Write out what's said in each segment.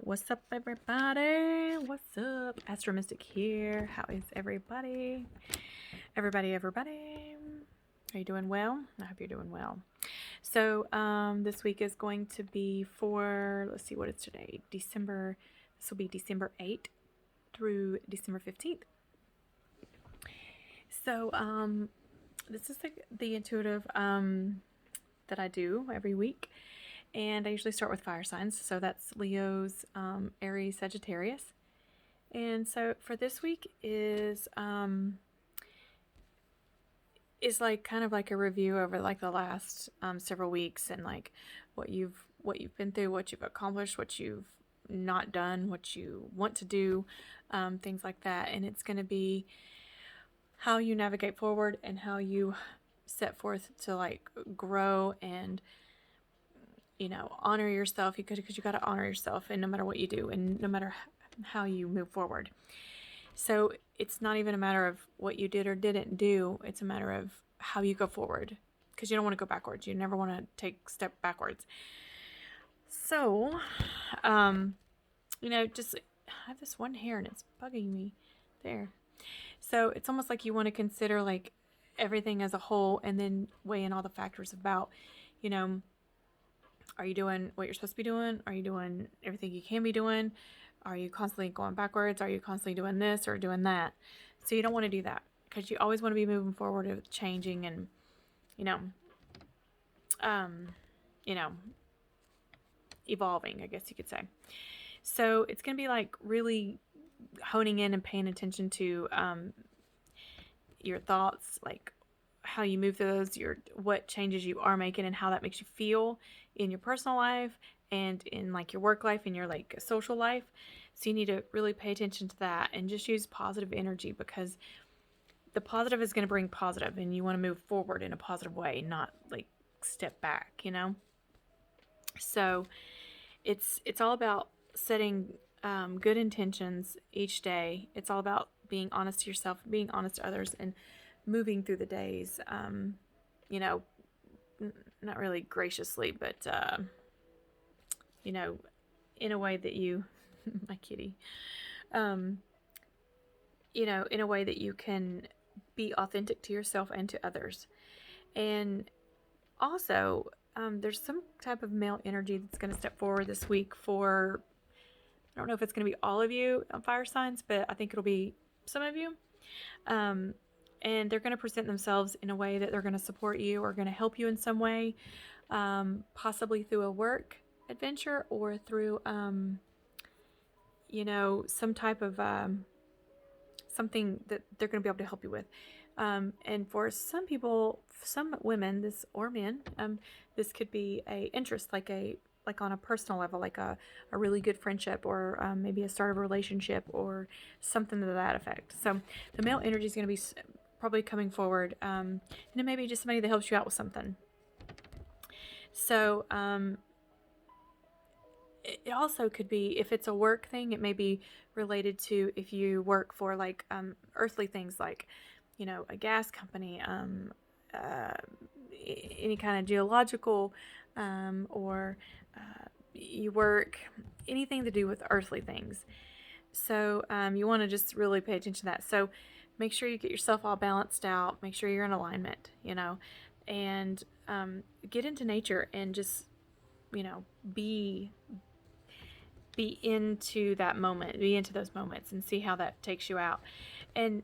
What's up, everybody? What's up? Astro Mystic here. How is everybody? Everybody. Are you doing well? I hope you're doing well. So, this week is going to be for, let's see what it's today. This will be December 8th through December 15th. So, this is the intuitive, that I do every week. And I usually start with fire signs. So that's Leo's, Aries, Sagittarius. And so for this week is like kind of like a review over like the last several weeks, and like what you've been through, what you've accomplished, what you've not done, what you want to do, things like that. And it's going to be how you navigate forward and how you set forth to like grow and honor yourself. Because you got to honor yourself, and no matter what you do, and no matter how you move forward. So it's not even a matter of what you did or didn't do. It's a matter of how you go forward, because you don't want to go backwards. You never want to take a step backwards. So, just I have this one hair and it's bugging me there. So it's almost like you want to consider like everything as a whole, and then weigh in all the factors about, are you doing what you're supposed to be doing? Are you doing everything you can be doing? Are you constantly going backwards? Are you constantly doing this or doing that? So you don't want to do that, because you always want to be moving forward with changing and, evolving, I guess you could say. So it's going to be like really honing in and paying attention to your thoughts, like how you move through those, what changes you are making, and how that makes you feel in your personal life and in like your work life and your like social life. So you need to really pay attention to that and just use positive energy, because the positive is going to bring positive, and you want to move forward in a positive way, not like step back, So it's all about setting good intentions each day. It's all about being honest to yourself, being honest to others, and moving through the days, not really graciously, but, in a way that you, my kitty, in a way that you can be authentic to yourself and to others. And also, there's some type of male energy that's going to step forward this week for, I don't know if it's going to be all of you on fire signs, but I think it'll be some of you. And they're going to present themselves in a way that they're going to support you or going to help you in some way, possibly through a work adventure or through, some type of something that they're going to be able to help you with. And for some people, some women, or men, this could be a interest, like on a personal level, like a really good friendship, or maybe a start of a relationship, or something to that effect. So the male energy is going to be probably coming forward, and it may be just somebody that helps you out with something. So it also could be, if it's a work thing, it may be related to if you work for like earthly things, like a gas company, any kind of geological, or you work anything to do with earthly things. So you want to just really pay attention to that. So make sure you get yourself all balanced out. Make sure you're in alignment, and get into nature and just, be into that moment, be into those moments, and see how that takes you out. And,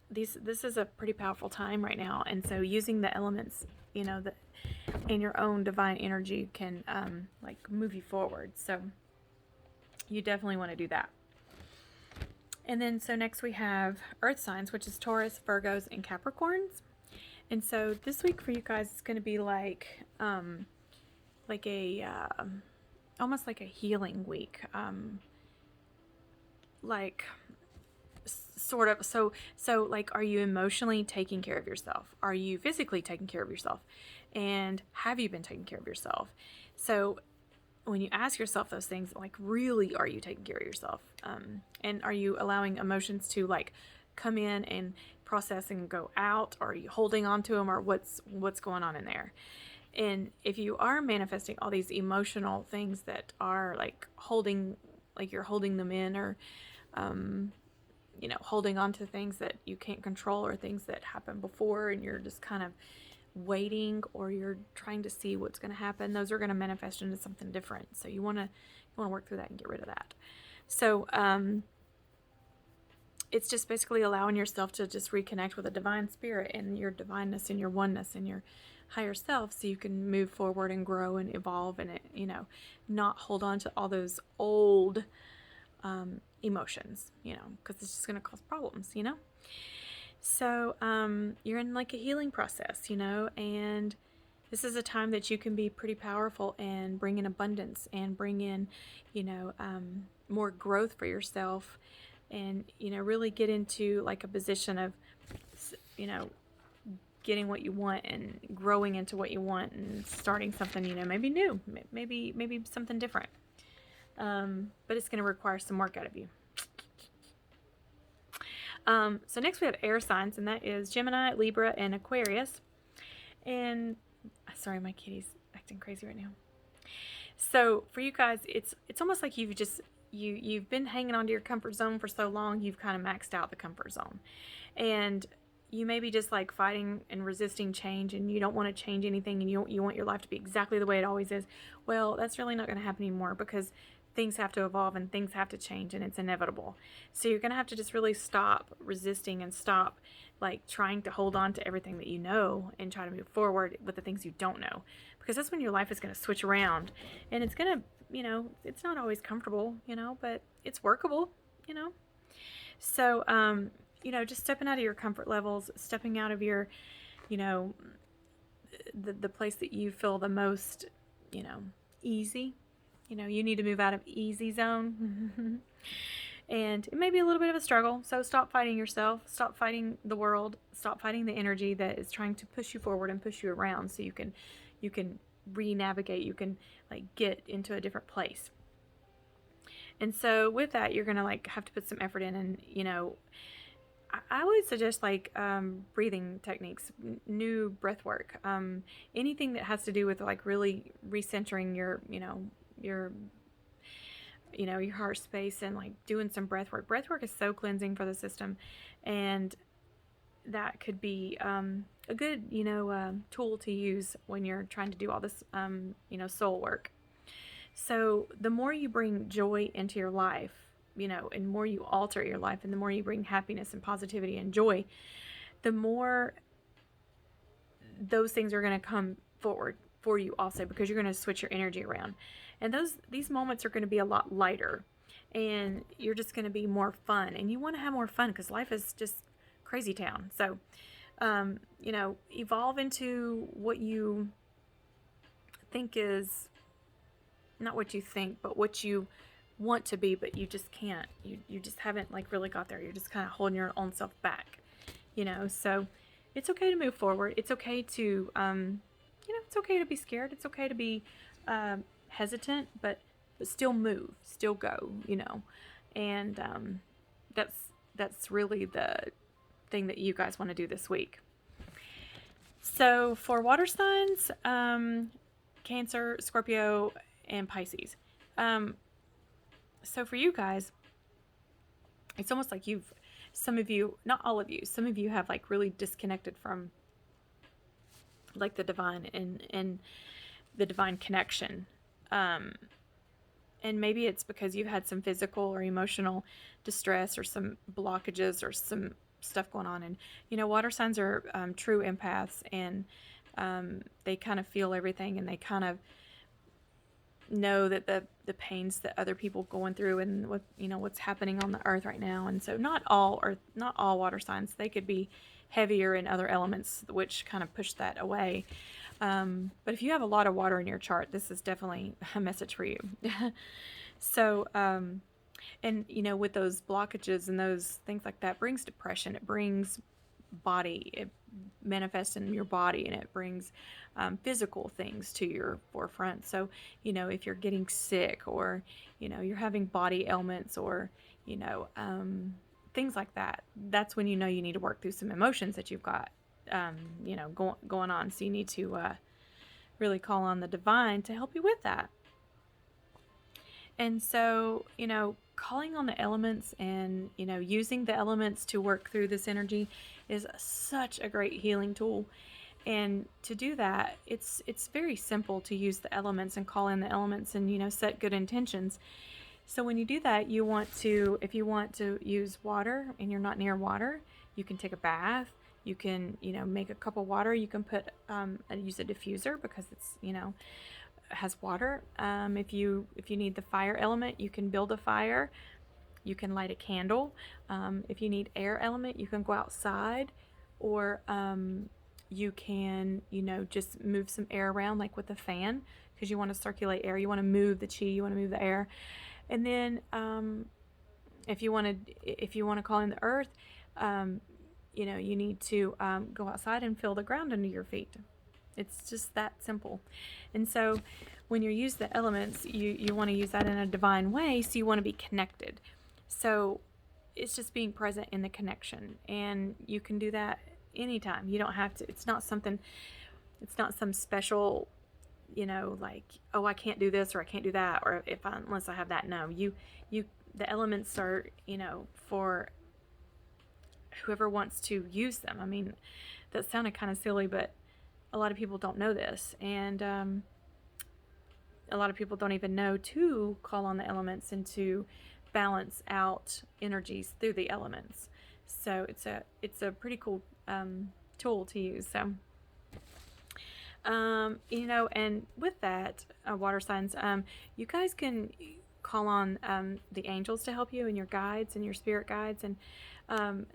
this is a pretty powerful time right now. And so using the elements, that in your own divine energy can like move you forward. So you definitely want to do that. And then so next we have earth signs, which is Taurus, Virgos, and Capricorns. And so this week for you guys, it's going to be like a almost like a healing week, like sort of. So like, are you emotionally taking care of yourself? Are you physically taking care of yourself? And have you been taking care of yourself? So when you ask yourself those things, like, really, are you taking care of yourself? And are you allowing emotions to like come in and process and go out? Or are you holding on to them, or what's going on in there? And if you are manifesting all these emotional things that are like holding, like you're holding them in, or, holding on to things that you can't control, or things that happened before, and you're just kind of waiting, or you're trying to see what's going to happen, those are going to manifest into something different. So you want to work through that and get rid of that. So, it's just basically allowing yourself to just reconnect with a divine spirit and your divineness and your oneness and your higher self, so you can move forward and grow and evolve, and not hold on to all those old emotions, because it's just going to cause problems. So you're in like a healing process, and this is a time that you can be pretty powerful and bring in abundance and bring in, more growth for yourself, and, really get into like a position of, getting what you want and growing into what you want and starting something, maybe new, maybe something different. But it's going to require some work out of you. So next we have air signs, and that is Gemini, Libra, and Aquarius. And sorry, my kitty's acting crazy right now. So for you guys, it's almost like you've been hanging on to your comfort zone for so long, you've kind of maxed out the comfort zone. And you may be just like fighting and resisting change, and you don't want to change anything, and you want your life to be exactly the way it always is. Well, that's really not going to happen anymore, because things have to evolve and things have to change, and it's inevitable. So you're going to have to just really stop resisting and stop like trying to hold on to everything that you know, and try to move forward with the things you don't know, because that's when your life is going to switch around, and it's going to, it's not always comfortable, but it's workable, So, just stepping out of your comfort levels, stepping out of your, the place that you feel the most, easy. You need to move out of easy zone. And it may be a little bit of a struggle. So stop fighting yourself, stop fighting the world, stop fighting the energy that is trying to push you forward and push you around, so you can re-navigate, you can like get into a different place. And so with that, you're gonna like have to put some effort in, and I would suggest like breathing techniques, new breath work, anything that has to do with like really recentering your your heart space, and like doing some breath work. Breath work is so cleansing for the system, and that could be a good tool to use when you're trying to do all this soul work. So the more you bring joy into your life, and more you alter your life, and the more you bring happiness and positivity and joy, the more those things are going to come forward for you also, because you're going to switch your energy around. And these moments are going to be a lot lighter, and you're just going to be more fun, and you want to have more fun, because life is just crazy town. So, evolve into what you think is, not what you think, but what you want to be, but you just can't. You just haven't like really got there. You're just kind of holding your own self back, So it's okay to move forward. It's okay to, it's okay to be scared. It's okay to be hesitant, but still move, still go, And that's really the thing that you guys want to do this week. So for water signs, Cancer, Scorpio, and Pisces. So for you guys, it's almost like some of you, not all of you, some of you have like really disconnected from like the divine and the divine connection. And maybe it's because you've had some physical or emotional distress, or some blockages, or some stuff going on. And, water signs are true empaths, and they kind of feel everything, and they kind of know that the pains that other people going through, and what what's happening on the earth right now. And so not all water signs, they could be heavier in other elements, which kind of push that away. But if you have a lot of water in your chart, this is definitely a message for you. So and with those blockages and those things like that, brings depression, it brings body, it manifests in your body, and it brings physical things to your forefront. So if you're getting sick, or you're having body ailments, or things like that, that's when you need to work through some emotions that you've got going on. So you need to really call on the divine to help you with that. And so, calling on the elements and, using the elements to work through this energy is such a great healing tool. And to do that, it's very simple to use the elements and call in the elements and, set good intentions. So when you do that, if you want to use water and you're not near water, you can take a bath. You can, make a cup of water. You can use a diffuser because it's, has water. If you need the fire element, you can build a fire. You can light a candle. If you need air element, you can go outside, or you can, just move some air around, like with a fan, because you want to circulate air. You want to move the chi. You want to move the air. And then if you want to call in the earth, you need to go outside and feel the ground under your feet. It's just that simple. And so when you use the elements, you want to use that in a divine way, so you want to be connected. So it's just being present in the connection, and you can do that anytime. You don't have to, it's not some special, like, oh, I can't do this or I can't do that, or unless I have that. No, the elements are, for whoever wants to use them. I mean, that sounded kind of silly, but a lot of people don't know this, and a lot of people don't even know to call on the elements and to balance out energies through the elements. So it's a pretty cool tool to use. So and with that, water signs, you guys can call on the angels to help you, and your guides and your spirit guides, and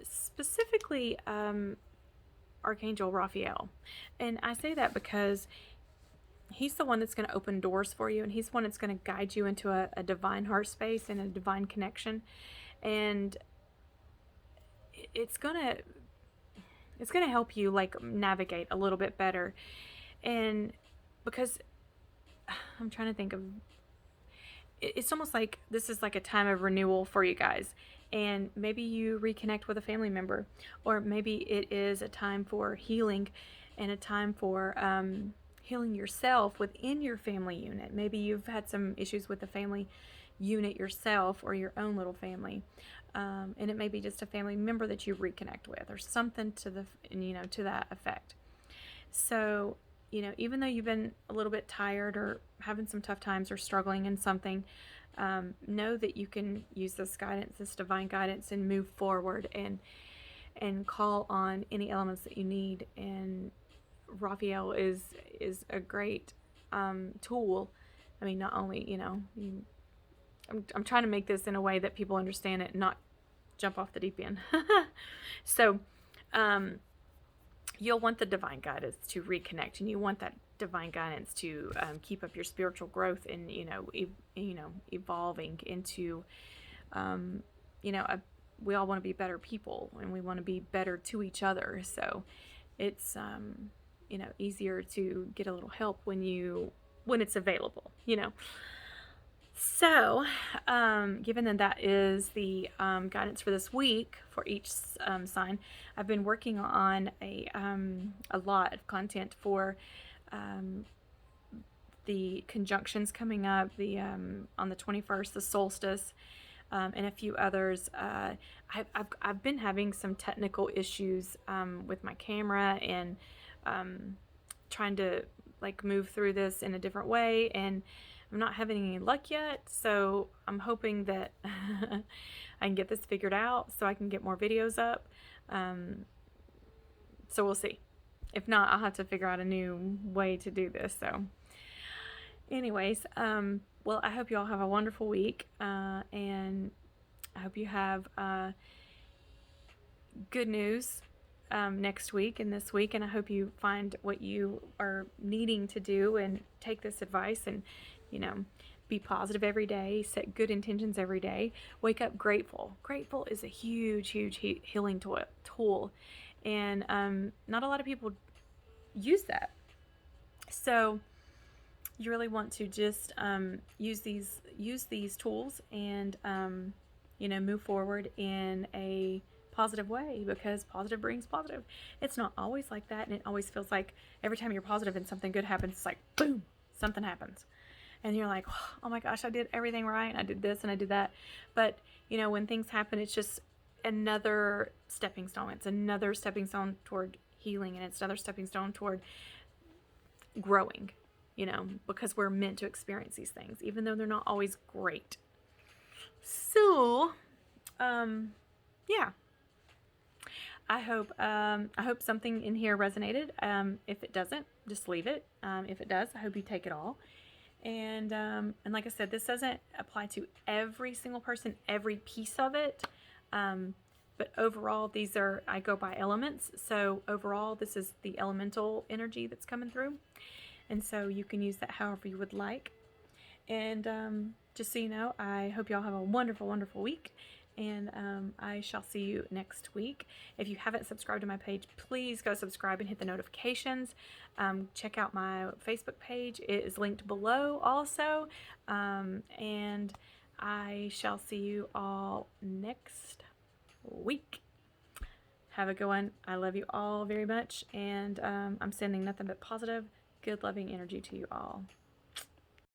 specifically Archangel Raphael. And I say that because he's the one that's going to open doors for you, and he's the one that's going to guide you into a divine heart space and a divine connection. And it's going to help you, like, navigate a little bit better. And because I'm trying to think of, it's almost like this is like a time of renewal for you guys. And maybe you reconnect with a family member, or maybe it is a time for healing and a time for healing yourself within your family unit. Maybe you've had some issues with the family unit yourself, or your own little family, and it may be just a family member that you reconnect with, or something to that effect. So even though you've been a little bit tired or having some tough times or struggling in something, know that you can use this guidance, this divine guidance, and move forward and call on any elements that you need. And Raphael is a great tool. I mean, not only, I'm trying to make this in a way that people understand it and not jump off the deep end. So you'll want the divine guidance to reconnect, and you want that divine guidance to keep up your spiritual growth, and evolving into we all want to be better people, and we want to be better to each other. So it's easier to get a little help when it's available. So given that is the guidance for this week for each sign, I've been working on a lot of content for the conjunctions coming up, the on the 21st, the solstice, and a few others. I've been having some technical issues with my camera, and trying to move through this in a different way, and I'm not having any luck yet. So I'm hoping that I can get this figured out so I can get more videos up. So we'll see. If not, I'll have to figure out a new way to do this. So anyways, well, I hope you all have a wonderful week, and I hope you have good news next week and this week, and I hope you find what you are needing to do and take this advice and be positive every day, set good intentions every day, wake up grateful. Grateful is a huge healing tool, and not a lot of people use that. So you really want to just use these tools and move forward in a positive way, because positive brings positive. It's not always like that, and it always feels like every time you're positive and something good happens, it's like boom, something happens. And you're like, oh my gosh, I did everything right, and I did this and I did that. But, you know, when things happen, it's just another stepping stone. It's another stepping stone toward healing, and it's another stepping stone toward growing, you know, because we're meant to experience these things, even though they're not always great. So, yeah. I hope something in here resonated. If it doesn't, just leave it. If it does, I hope you take it all. And like I said, this doesn't apply to every single person, every piece of it. But overall, I go by elements. So overall, this is the elemental energy that's coming through. And so you can use that however you would like. And just so you know, I hope y'all have a wonderful, wonderful week. And I shall see you next week. If you haven't subscribed to my page, please go subscribe and hit the notifications. Check out my Facebook page. It is linked below also. And I shall see you all next week. Have a good one. I love you all very much. And I'm sending nothing but positive, good, loving energy to you all.